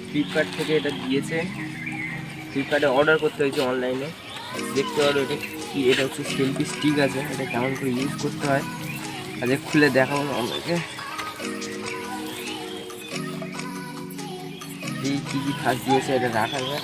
Flipkart থেকে এটা দিয়েছে, ফ্লিপকার্টে অর্ডার করতে হয়েছে অনলাইনে। দেখতে পারো এটা কি, এটা হচ্ছে সেলফি স্টিক আছে, এটা কেমন করে ইউজ করতে হয় আজকে খুলে দেখাবো আমাকে। এই কী কী কাজ দিয়েছে এটা রাখা যায়।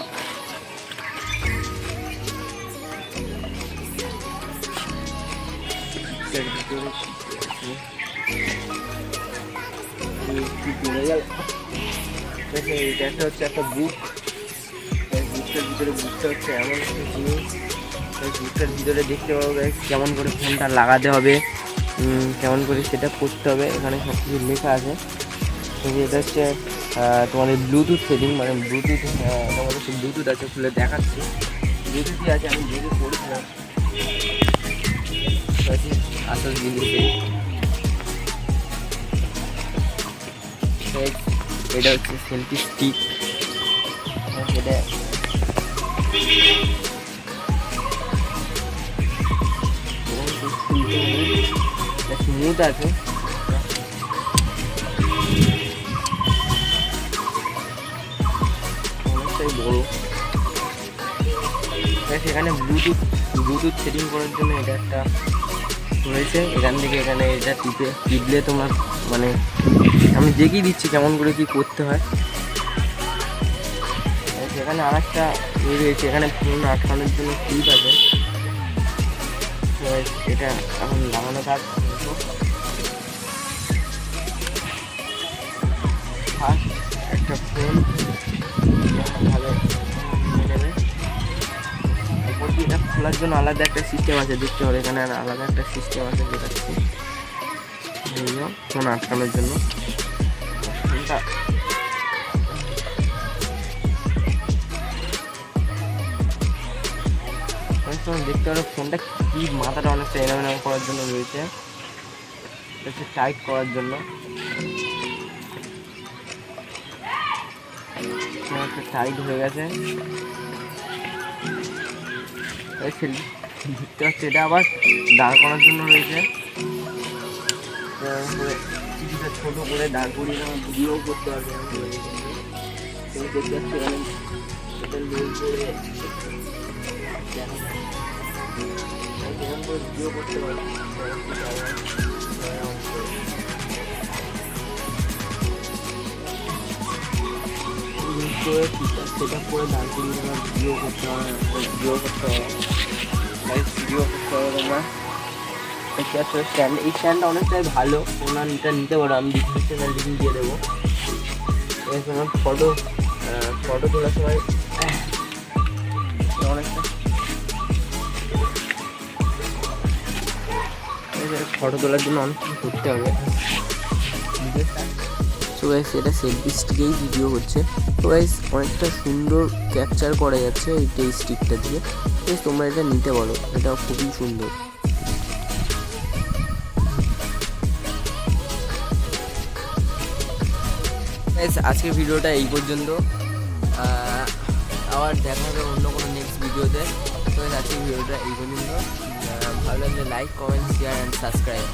এটা একটা হচ্ছে একটা বুক, বুকটার ভিতরে বুকটা হচ্ছে এমন একটা জিনিস, বুকটার ভিতরে দেখতে পাবো কেমন করে ফোনটা লাগাতে হবে, কেমন করে সেটা করতে হবে, এখানে সব কিছু লেখা আছে। এটা হচ্ছে তোমাদের ব্লুটুথ সেটিং, মানে ব্লুটুথ, তোমাদের সে ব্লুটুথ আছে, খুলে দেখাচ্ছি ব্লুটুথই আছে, আমি ব্লুটুথ করেছিলাম আসল জিনিস। এটা হচ্ছে সেলফি স্টিক, এটা স্মুথ আছে, অনেকটাই বড়। সেখানে ব্লুটুথ সেটিং করার জন্য এটা একটা রয়েছে, এখান থেকে এখানে এটা টিপলে তোমার মানে আমি দেখিয়ে দিচ্ছি কেমন করে কি করতে হয়। সেখানে আর একটা রয়েছে, এখানে ফোন আটকানোর জন্য ক্লিপ আছে, এটা এখন লাগানো কাজ। একটা ফোন ভালো নেবে, এটা খোলার জন্য আলাদা একটা সিস্টেম আছে, দেখতে হবে এখানে আলাদা একটা সিস্টেম আছে দেখাচ্ছি। ফোন আটকানোর জন্য ফোনটা দেখতে পারো, ফোনটা কি মাথাটা অনেকটা এনাম করার জন্য রয়েছে, টাইট করার জন্য টাইট হয়ে গেছে। দেখতে পাচ্ছি এটা আবার দাঁড় করার জন্য রয়েছে, কিছুটা ছোটো করে দাঁড় করিয়ে ভিডিও করতে পারবে। তুমি দেখতে পাচ্ছি এখানে এটা লোড করে ভিডিও করতে পারবে। সেটা করে দাঁড় করিয়ে ভিডিও করতে হবে, ভিডিও করতে হবে তোমরা। স্ট্যান্ড, এই স্ট্যান্ডটা অনেকটাই ভালো, ওনারটা নিতে পারো, আমি ডিসক্রিপশনে লিঙ্ক দিয়ে দেবো। তোমার ফটো তোলার সময় অনেকটা ফটো তোলার জন্য অনেক কিছু করতে হবে। সো গাইস এটা সেলফি স্টিকেই ভিডিও হচ্ছে, তো গাইস অনেকটা সুন্দর ক্যাপচার করা যাচ্ছে এই স্টিকটা দিয়ে। তোমরা এটা নিতে পারো, এটা খুবই সুন্দর। আজকের ভিডিওটা এই পর্যন্ত, আবার দেখা হবে অন্য কোনো নেক্সট ভিডিওতে। তো আজকের ভিডিওটা এই পর্যন্ত, ভালো লাগলে like, comment, share and subscribe.